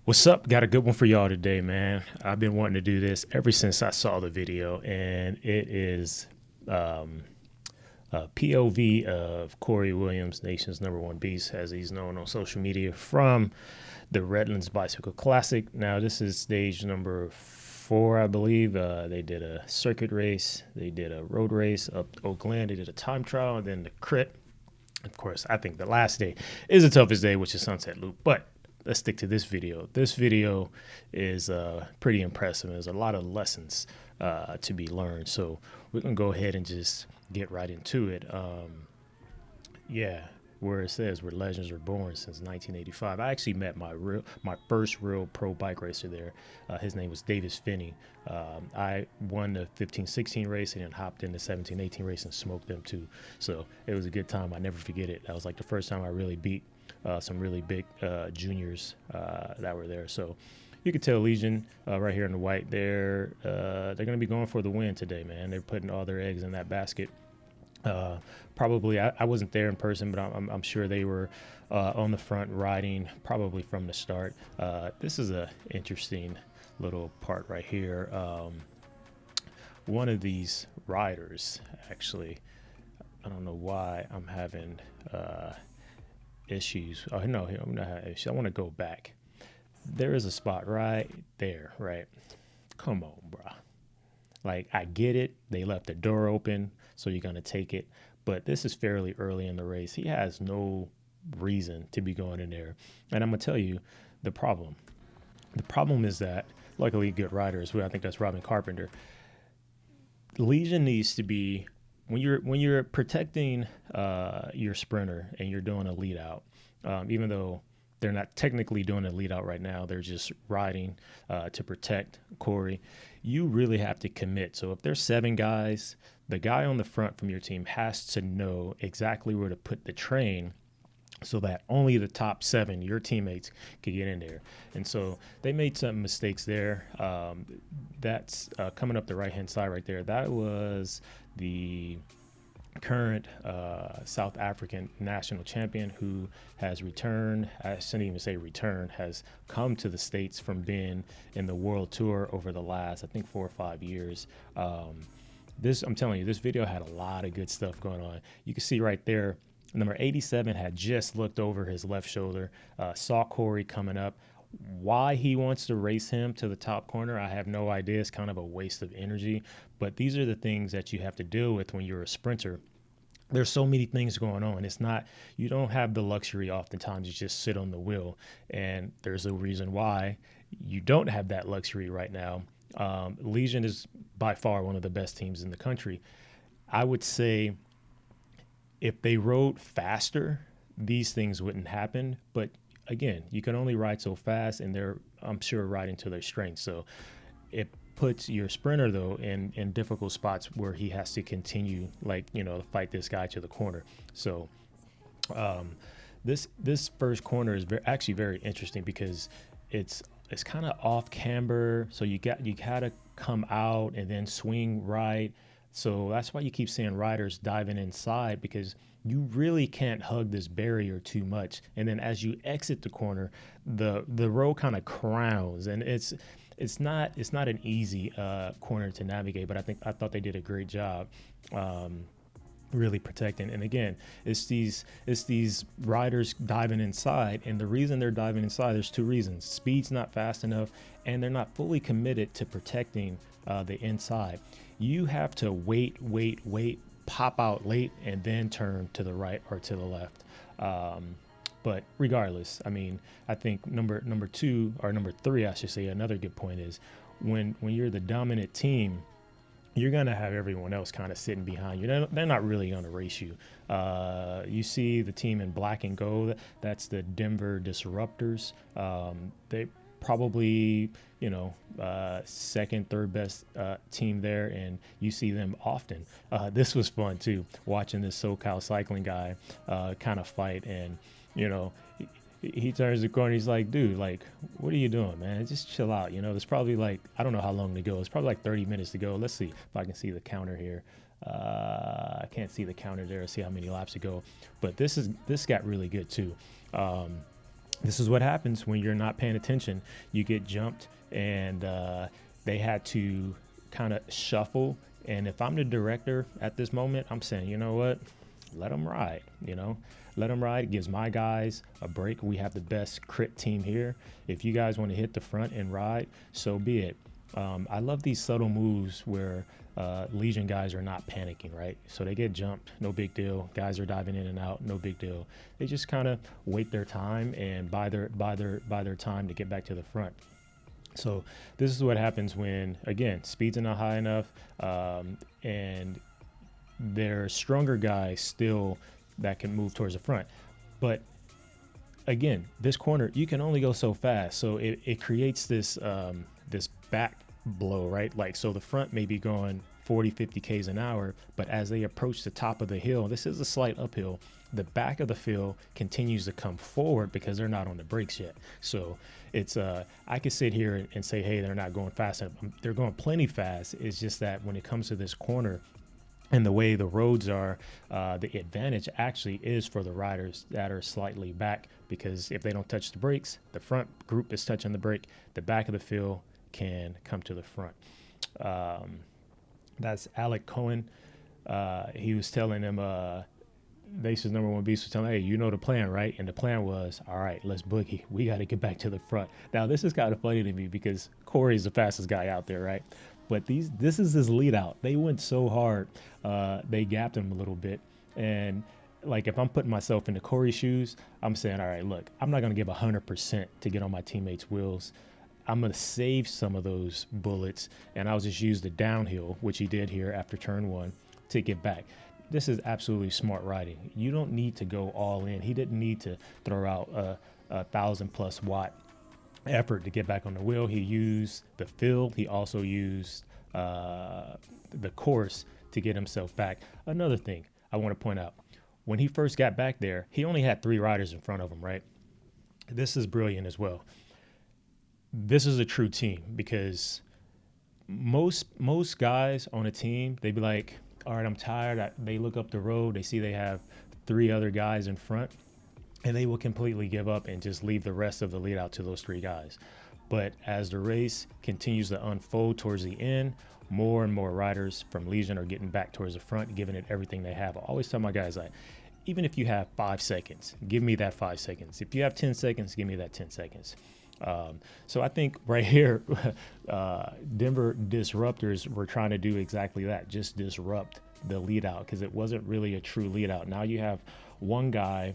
What's up? Got a good one for y'all today, man. I've been wanting to do this ever since I saw the video, and it is um, a POV of Corey Williams, nation's number one beast, as he's known on social media, from the Redlands Bicycle Classic. Now, this is stage number 4, I believe. They did a circuit race, they did a road race up Oak Glen, they did a time trial, and then the crit. Of course, I think the last day is the toughest day, which is Sunset Loop. But let's stick to this video. This video is pretty impressive. There's a lot of lessons to be learned. So we're going to go ahead and just get right into it. Yeah, where it says where legends are born since 1985. I actually met my first real pro bike racer there. His name was Davis Finney. I won the 15-16 race and then hopped in the 17-18 race and smoked them too. So it was a good time. I never forget it. That was like the first time I really beat some really big juniors that were there. So you could tell Legion right here in the white there, they're going to be going for the win today, man. They're putting all their eggs in that basket. Probably I wasn't there in person, but I'm sure they were on the front riding probably from the start. This is a interesting little part right here. One of these riders, actually, I don't know why I'm having issues. Oh no, I'm not having issues. I want to go back. There is a spot right there, right? Come on, bruh. Like, I get it. They left the door open, so you're going to take it. But this is fairly early in the race. He has no reason to be going in there. And I'm going to tell you the problem. The problem is that, luckily, good riders, well, I think that's Robin Carpenter. Legion needs to be, when you're protecting your sprinter and you're doing a lead out, even though they're not technically doing a lead out right now, they're just riding to protect Corey. You really have to commit. So if there's 7 guys, the guy on the front from your team has to know exactly where to put the train so that only the top 7, your teammates, could get in there. And so they made some mistakes there. That's coming up the right-hand side right there. That was the current South African national champion who has returned. I shouldn't even say return, has come to the States from being in the world tour over the last, I think, 4 or 5 years. I'm telling you, this video had a lot of good stuff going on. You can see right there, number 87 had just looked over his left shoulder, saw Corey coming up. Why he wants to race him to the top corner, I have no idea. It's kind of a waste of energy. But these are the things that you have to deal with when you're a sprinter. There's so many things going on. It's not, you don't have the luxury oftentimes to just sit on the wheel. And there's a reason why you don't have that luxury right now. Legion is by far one of the best teams in the country. I would say if they rode faster, these things wouldn't happen. But again, you can only ride so fast, and they're, I'm sure, riding to their strength. So it puts your sprinter, though, in difficult spots where he has to continue, like, to fight this guy to the corner. So this first corner is actually very interesting because it's kind of off camber. So you gotta come out and then swing right. So that's why you keep seeing riders diving inside, because you really can't hug this barrier too much. And then as you exit the corner, the road kind of crowns, and it's not an easy corner to navigate. But I thought they did a great job. Really protecting. And again, it's these riders diving inside, and the reason they're diving inside, there's 2 reasons. Speed's not fast enough, and they're not fully committed to protecting the inside. You have to wait, pop out late, and then turn to the right or to the left. But regardless, I mean, I think number 2 or number 3, I should say, another good point is when you're the dominant team, you're going to have everyone else kind of sitting behind you. They're not really going to race you. You see the team in black and gold, that's the Denver Disruptors. They probably, second, third best team there, and you see them often. This was fun, too, watching this SoCal cycling guy kind of fight. And, he turns the corner. He's like, dude, like, what are you doing, man? Just chill out. There's probably like, I don't know how long to go. It's probably like 30 minutes to go. Let's see if I can see the counter here. I can't see the counter there. See how many laps to go. But this got really good too. This is what happens when you're not paying attention. You get jumped, and they had to kind of shuffle. And if I'm the director at this moment, I'm saying, you know what? Let them ride. Let them ride. It gives my guys a break. We have the best crit team here. If you guys want to hit the front and ride, so be it. I love these subtle moves where Legion guys are not panicking, right? So they get jumped, no big deal. Guys are diving in and out, no big deal. They just kind of wait their time and buy their time to get back to the front. So this is what happens when, again, speeds are not high enough, and there's stronger guys still that can move towards the front. But again, this corner, you can only go so fast. So it creates this this back blow, right? Like, so the front may be going 40, 50 Ks an hour, but as they approach the top of the hill, this is a slight uphill, the back of the field continues to come forward because they're not on the brakes yet. So it's I could sit here and say, hey, they're not going fast enough. They're going plenty fast. It's just that when it comes to this corner and the way the roads are, the advantage actually is for the riders that are slightly back, because if they don't touch the brakes, the front group is touching the brake, the back of the field can come to the front. That's Alec Cohen. He was telling him, Base's number one beast was telling him, hey, you know the plan, right? And the plan was, all right, let's boogie. We got to get back to the front. Now, this is kind of funny to me because Cory is the fastest guy out there, right? But this is his lead out. They went so hard. They gapped him a little bit. And like, if I'm putting myself into Cory's shoes, I'm saying, all right, look, I'm not going to give 100% to get on my teammates' wheels. I'm going to save some of those bullets, and I'll just use the downhill, which he did here after turn one, to get back. This is absolutely smart riding. You don't need to go all in. He didn't need to throw out a 1,000+ watt effort to get back on the wheel. He used the field. He also used the course to get himself back. Another thing I want to point out, when he first got back there, he only had 3 riders in front of him, right? This is brilliant as well. This is a true team, because most guys on a team, they'd be like, all right, I'm tired. They look up the road, they see they have 3 other guys in front, and they will completely give up and just leave the rest of the lead out to those 3 guys. But as the race continues to unfold towards the end, more and more riders from Legion are getting back towards the front, giving it everything they have. I always tell my guys, like, even if you have 5 seconds, give me that 5 seconds. If you have 10 seconds, give me that 10 seconds. So I think right here, Denver Disruptors were trying to do exactly that, just disrupt the lead out, because it wasn't really a true lead out. Now you have one guy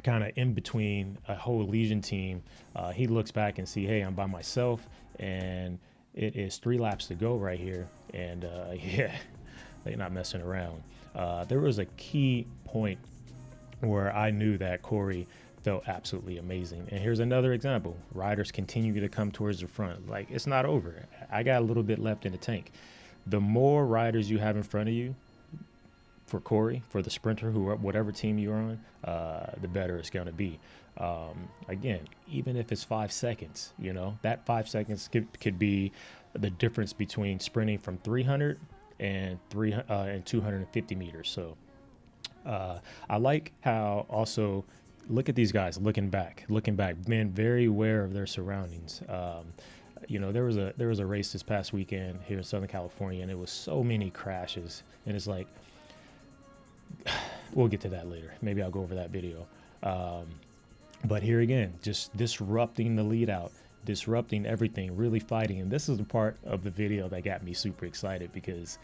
kind of in between a whole Legion team. He looks back and see, hey, I'm by myself, and it is 3 laps to go right here. And yeah, they're not messing around. There was a key point where I knew that Cory felt absolutely amazing. And here's another example. Riders continue to come towards the front. Like, it's not over. I got a little bit left in the tank. The more riders you have in front of you, for Cory, for the sprinter, whatever team you're on, the better it's going to be. Again, even if it's 5 seconds, that 5 seconds could be the difference between sprinting from 300 and 250 meters. So I like how also, look at these guys looking back, being very aware of their surroundings. There was a race this past weekend here in Southern California, and it was so many crashes, and it's like, we'll get to that later. Maybe I'll go over that video. But here again, just disrupting the lead out, disrupting everything, really fighting. And this is the part of the video that got me super excited, because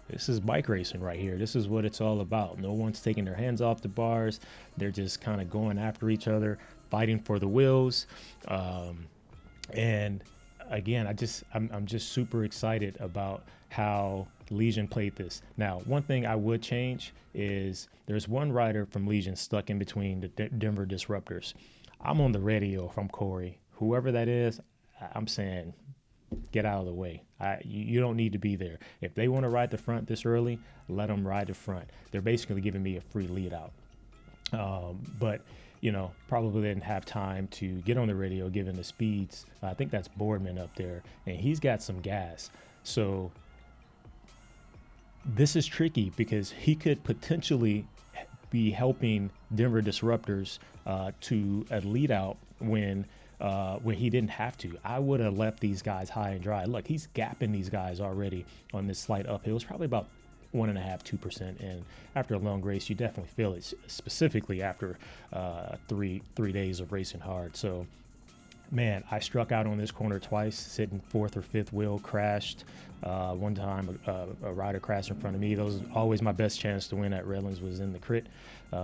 this is bike racing right here. This is what it's all about. No one's taking their hands off the bars. They're just kind of going after each other, fighting for the wheels. And again, I'm just super excited about how Legion played this. Now, one thing I would change is there's one rider from Legion stuck in between the Denver Disruptors. I'm on the radio if I'm Cory. Whoever that is, I'm saying, get out of the way. You don't need to be there. If they want to ride the front this early, let them ride the front. They're basically giving me a free lead out. But probably didn't have time to get on the radio given the speeds. I think that's Boardman up there, and he's got some gas. So this is tricky, because he could potentially be helping Denver Disruptors to a lead out when he didn't have to. I would have left these guys high and dry. Look, he's gapping these guys already on this slight uphill. It's probably about 1.5–2%, and after a long race, you definitely feel it, specifically after three days of racing hard. So, man, I struck out on this corner twice, sitting fourth or fifth wheel, crashed. One time, a rider crashed in front of me. Those always my best chance to win at Redlands was in the crit.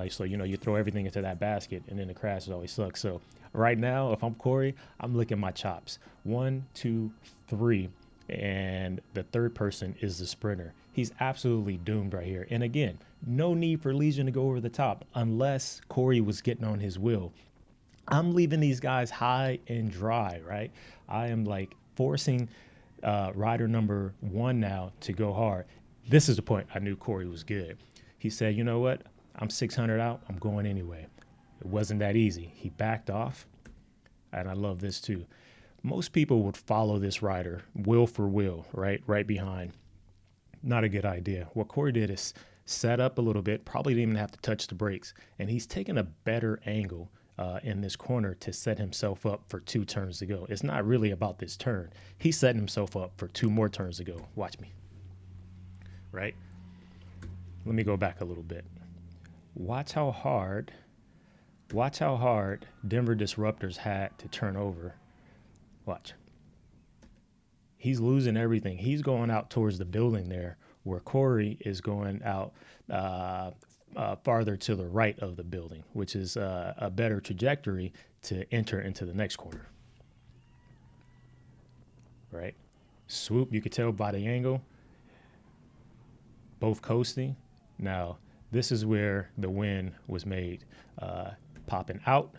So you throw everything into that basket, and then the crash always sucks. So right now, if I'm Cory, I'm licking my chops. 1, 2, 3. And the third person is the sprinter. He's absolutely doomed right here. And again, no need for Legion to go over the top unless Cory was getting on his wheel. I'm leaving these guys high and dry, right? I am like forcing rider number 1 now to go hard. This is the point I knew Cory was good. He said, you know what? I'm 600 out. I'm going anyway. It wasn't that easy. He backed off. And I love this too. Most people would follow this rider wheel for wheel, right behind. Not a good idea. What Cory did is set up a little bit, probably didn't even have to touch the brakes, and he's taking a better angle in this corner to set himself up for 2 turns to go. It's not really about this turn. He's setting himself up for 2 more turns to go. Watch me. Right? Let me go back a little bit. Watch how hard Denver Disruptors had to turn over. Watch. He's losing everything. He's going out towards the building there, where Cory is going out farther to the right of the building, which is a better trajectory to enter into the next corner. Right? Swoop, you could tell by the angle. Both coasting. Now, this is where the win was made. Popping out.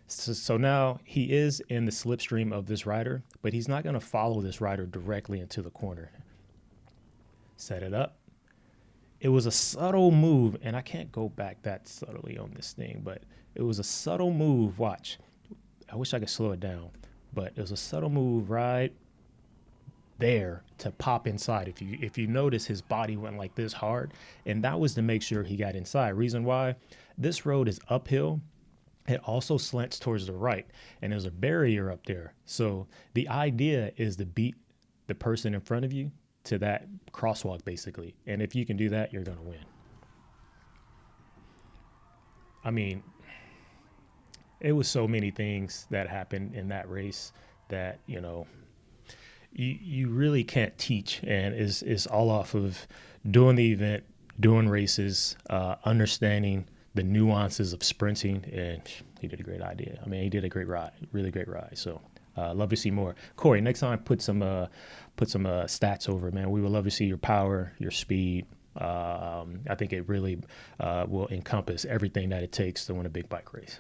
So now he is in the slipstream of this rider, but he's not going to follow this rider directly into the corner. Set it up. It was a subtle move, and I can't go back that subtly on this thing, but it was a subtle move. Watch. I wish I could slow it down, but it was a subtle move right there to pop inside. If you notice, his body went like this hard, and that was to make sure he got inside. Reason why? This road is uphill. It also slants towards the right, and there's a barrier up there. So the idea is to beat the person in front of you to that crosswalk, basically. And if you can do that, you're going to win. I mean, it was so many things that happened in that race that, you really can't teach. And it's all off of doing the event, doing races, understanding the nuances of sprinting, and he did a great idea. I mean, he did a great ride, really great ride. So love to see more. Cory, next time put some stats over it, man. We would love to see your power, your speed. I think it really will encompass everything that it takes to win a big bike race.